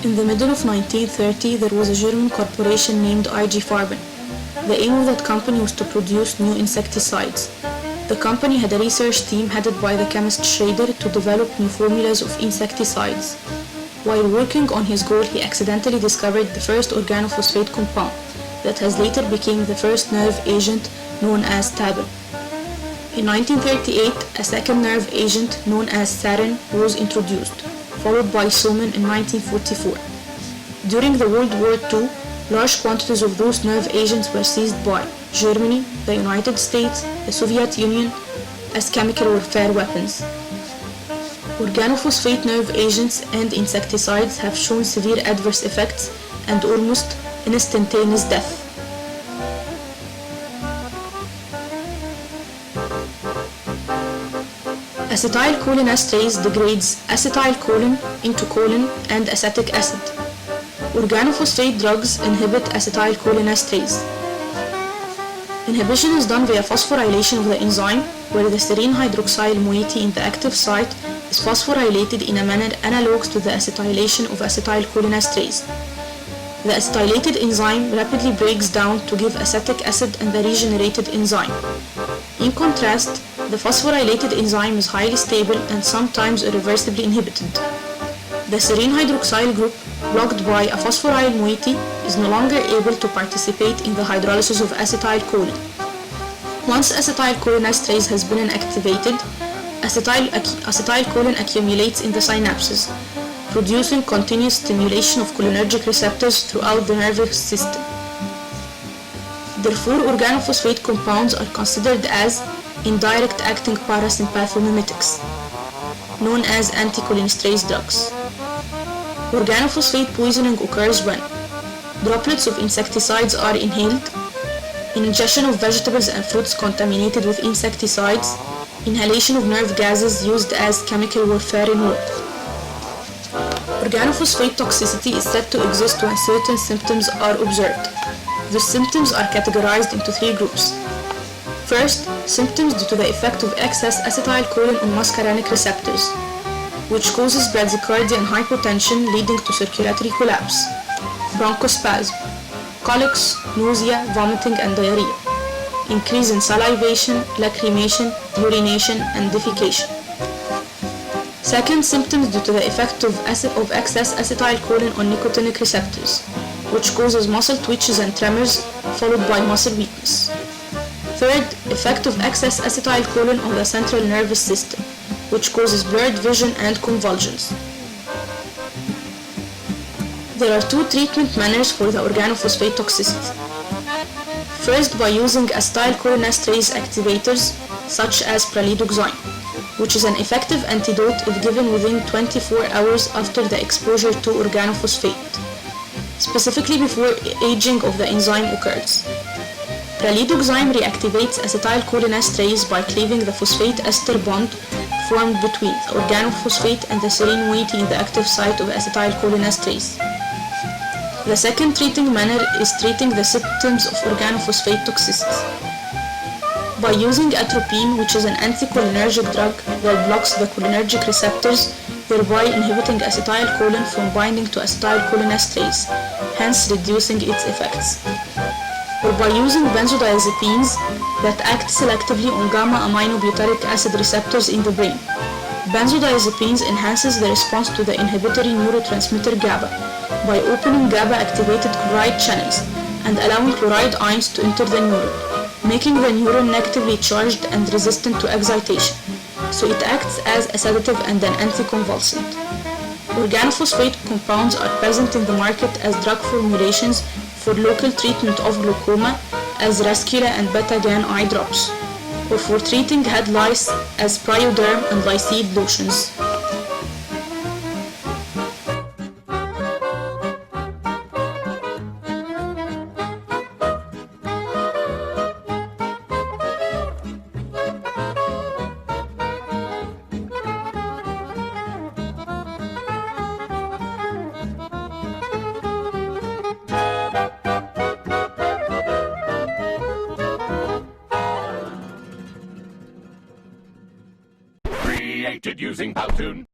In the middle of 1930, there was a German corporation named IG Farben. The aim of that company was to produce new insecticides. The company had a research team headed by the chemist Schrader to develop new formulas of insecticides. While working on his goal, he accidentally discovered the first organophosphate compound that has later become the first nerve agent known as tabin. In 1938, a second nerve agent known as sarin was introduced, followed by soman in 1944. During the World War II, large quantities of those nerve agents were seized by Germany, the United States, the Soviet Union as chemical warfare weapons. Organophosphate nerve agents and insecticides have shown severe adverse effects and almost instantaneous death. Acetylcholinesterase degrades acetylcholine into choline and acetic acid. Organophosphate drugs inhibit acetylcholinesterase. Inhibition is done via phosphorylation of the enzyme, where the serine hydroxyl moiety in the active site is phosphorylated in a manner analogous to the acetylation of acetylcholinesterase. The acetylated enzyme rapidly breaks down to give acetic acid and the regenerated enzyme. In contrast, the phosphorylated enzyme is highly stable and sometimes irreversibly inhibited. The serine hydroxyl group, blocked by a phosphoryl moiety, is no longer able to participate in the hydrolysis of acetylcholine. Once acetylcholinesterase has been inactivated, acetylcholine accumulates in the synapses, producing continuous stimulation of cholinergic receptors throughout the nervous system. Therefore, organophosphate compounds are considered as indirect acting parasympathomimetics, known as anticholinesterase drugs. Organophosphate poisoning occurs when droplets of insecticides are inhaled, ingestion of vegetables and fruits contaminated with insecticides, inhalation of nerve gases used as chemical warfare in war. Organophosphate toxicity is said to exist when certain symptoms are observed. The symptoms are categorized into three groups. First, symptoms due to the effect of excess acetylcholine on muscarinic receptors, which causes bradycardia and hypotension leading to circulatory collapse, bronchospasm, colics, nausea, vomiting and diarrhea, increase in salivation, lacrimation, urination and defecation. Second, symptoms due to the effect of excess acetylcholine on nicotinic receptors, which causes muscle twitches and tremors followed by muscle weakness. Third, effect of excess acetylcholine on the central nervous system, which causes blurred vision and convulsions. There are two treatment manners for the organophosphate toxicity. First, by using acetylcholinesterase activators such as pralidoxime, which is an effective antidote if given within 24 hours after the exposure to organophosphate, specifically before aging of the enzyme occurs. Pralidoxime reactivates acetylcholinesterase by cleaving the phosphate ester bond formed between the organophosphate and the serine moiety in the active site of acetylcholinesterase. The second treating manner is treating the symptoms of organophosphate toxicity. By using atropine, which is an anticholinergic drug that blocks the cholinergic receptors, thereby inhibiting acetylcholine from binding to acetylcholinesterase, hence reducing its effects. Or by using benzodiazepines that act selectively on gamma-aminobutyric acid receptors in the brain. Benzodiazepines enhances the response to the inhibitory neurotransmitter GABA by opening GABA-activated chloride channels and allowing chloride ions to enter the neuron, making the neuron negatively charged and resistant to excitation, so it acts as a sedative and an anticonvulsant. Organophosphate compounds are present in the market as drug formulations for local treatment of glaucoma as Rescula and Betagan eye drops, or for treating head lice as Prioderm and Lycide lotions. Created using Powtoon.